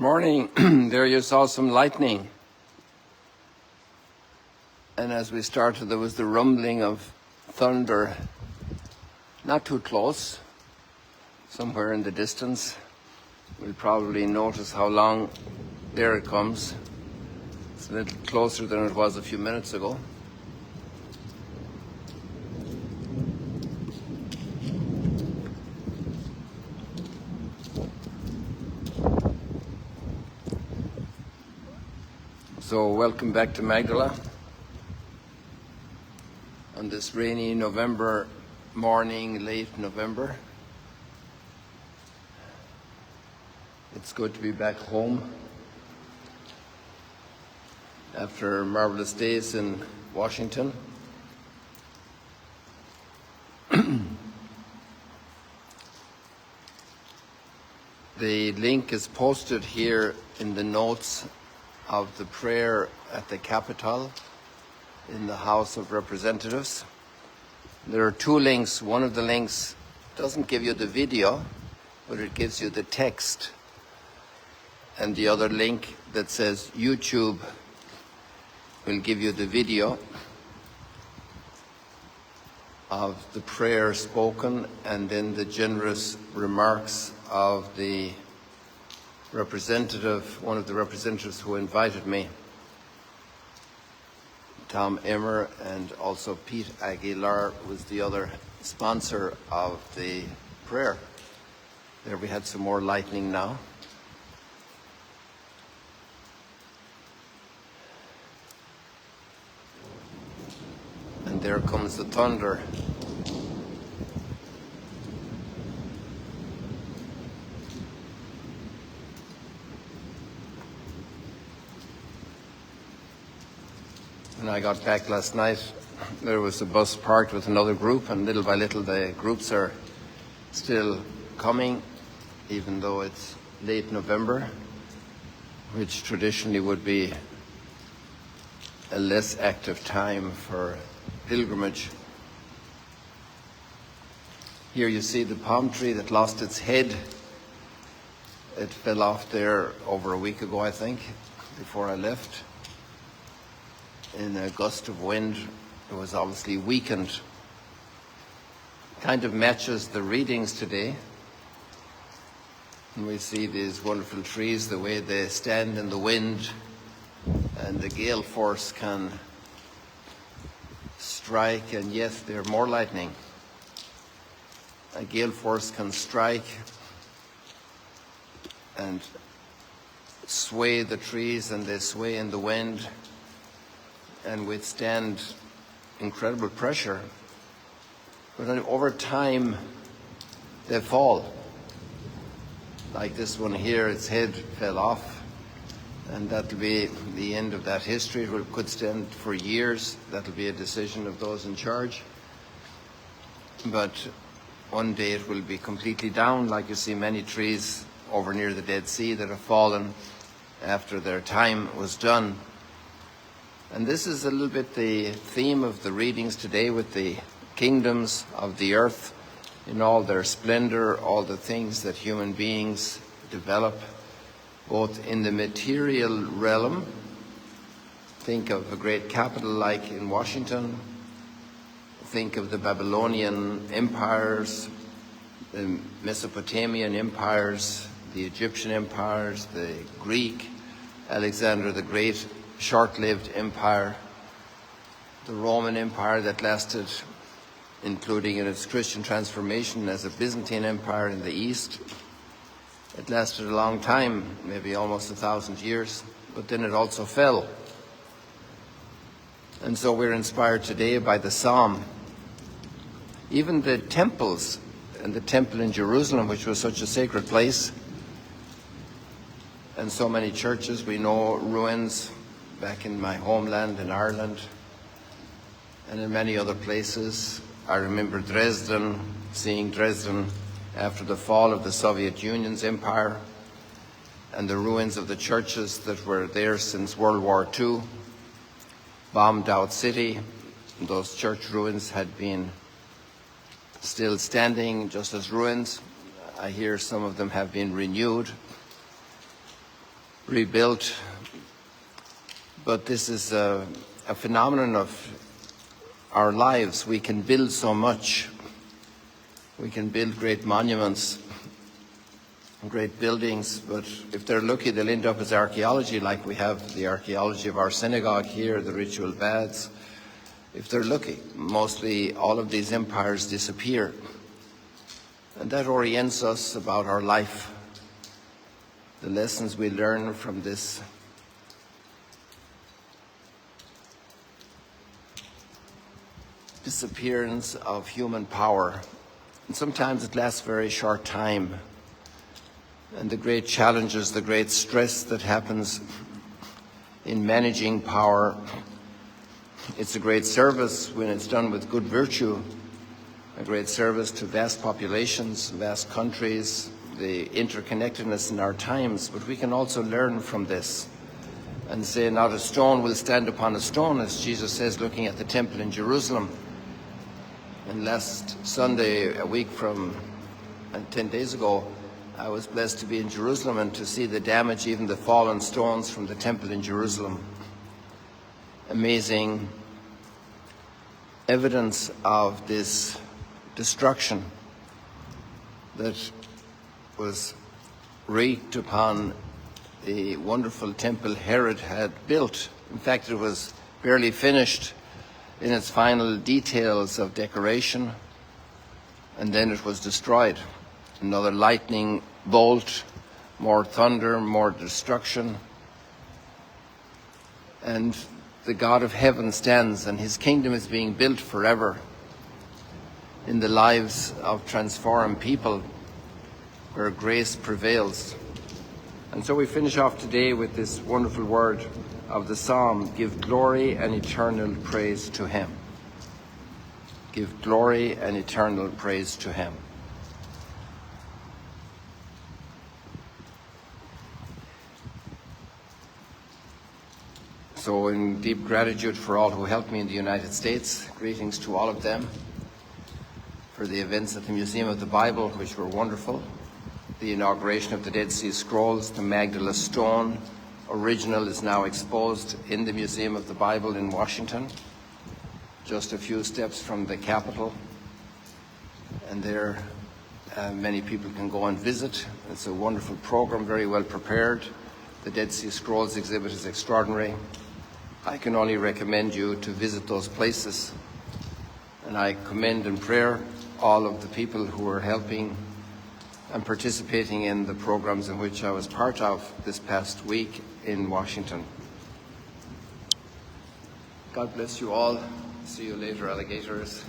Morning. There you saw some lightning. And as we started, there was the rumbling of thunder, not too close, somewhere in the distance. We'll probably notice how long. There it comes. It's a little closer than it was a few minutes ago. So welcome back to Magdala on this rainy November morning, late November. It's good to be back home after marvelous days in Washington. The link is posted here in the notes of the prayer at the Capitol in the House of Representatives. There are two links. One of the links doesn't give you the video, but it gives you the text. And the other link that says YouTube will give you the video of the prayer spoken and then the generous remarks of the representative, one of the representatives who invited me, Tom Emmer, and also Pete Aguilar was the other sponsor of the prayer. There we had some more lightning now. And there comes the thunder. When I got back last night, there was a bus parked with another group, and little by little the groups are still coming, even though it's late November, which traditionally would be a less active time for pilgrimage. Here you see the palm tree that lost its head. It fell off there over a week ago, I think, before I left. In a gust of wind, it was obviously weakened. Kind of matches the readings today. And we see these wonderful trees, the way they stand in the wind, and the gale force can strike, and yes, there are more lightning. A gale force can strike and sway the trees, and they sway in the wind and withstand incredible pressure. But over time, they fall. Like this one here, its head fell off, and that'll be the end of that history. It could stand for years. That'll be a decision of those in charge. But one day it will be completely down, like you see many trees over near the Dead Sea that have fallen after their time was done. And this is a little bit the theme of the readings today, with the kingdoms of the earth in all their splendor, all the things that human beings develop, both in the material realm. Think of a great capital like in Washington. Think of the Babylonian empires, the Mesopotamian empires, the Egyptian empires, the Greek, Alexander the Great, short-lived empire, the Roman Empire that lasted, including in its Christian transformation as a Byzantine empire in the East. It lasted a long time, maybe almost 1,000 years, but then it also fell. And so we're inspired today by the Psalm. Even the temples, and the temple in Jerusalem, which was such a sacred place, and so many churches, we know ruins back in my homeland in Ireland and in many other places. I remember Dresden, seeing Dresden after the fall of the Soviet Union's empire, and the ruins of the churches that were there since World War II, bombed out city. Those church ruins had been still standing just as ruins. I hear some of them have been renewed. rebuilt. But this is a phenomenon of our lives. We can build so much. We can build great monuments, great buildings, but if they're lucky, they'll end up as archaeology, like we have the archaeology of our synagogue here, the ritual baths. If they're lucky, mostly all of these empires disappear. And that orients us about our life, the lessons we learn from this disappearance of human power. And sometimes it lasts a very short time. And the great challenges, the great stress that happens in managing power, it's a great service when it's done with good virtue, a great service to vast populations, vast countries, the interconnectedness in our times. But we can also learn from this and say, not a stone will stand upon a stone, as Jesus says, looking at the temple in Jerusalem. And last Sunday, a week from 10 days ago, I was blessed to be in Jerusalem and to see the damage, even the fallen stones from the temple in Jerusalem. Amazing evidence of this destruction that was wreaked upon the wonderful temple Herod had built. In fact, it was barely finished in its final details of decoration, and then it was destroyed. Another lightning bolt, more thunder, more destruction. And the God of heaven stands, and his kingdom is being built forever in the lives of transformed people where grace prevails. And so we finish off today with this wonderful word of the psalm, give glory and eternal praise to him. Give glory and eternal praise to him. So in deep gratitude for all who helped me in the United States, greetings to all of them, for the events at the Museum of the Bible, which were wonderful, the inauguration of the Dead Sea Scrolls, the Magdala stone, original, is now exposed in the Museum of the Bible in Washington, just a few steps from the Capitol. And there many people can go and visit. It's a wonderful program, very well prepared. The Dead Sea Scrolls exhibit is extraordinary. I can only recommend you to visit those places. And I commend in prayer all of the people who are helping and participating in the programs in which I was part of this past week in Washington. God bless you all. See you later, alligators.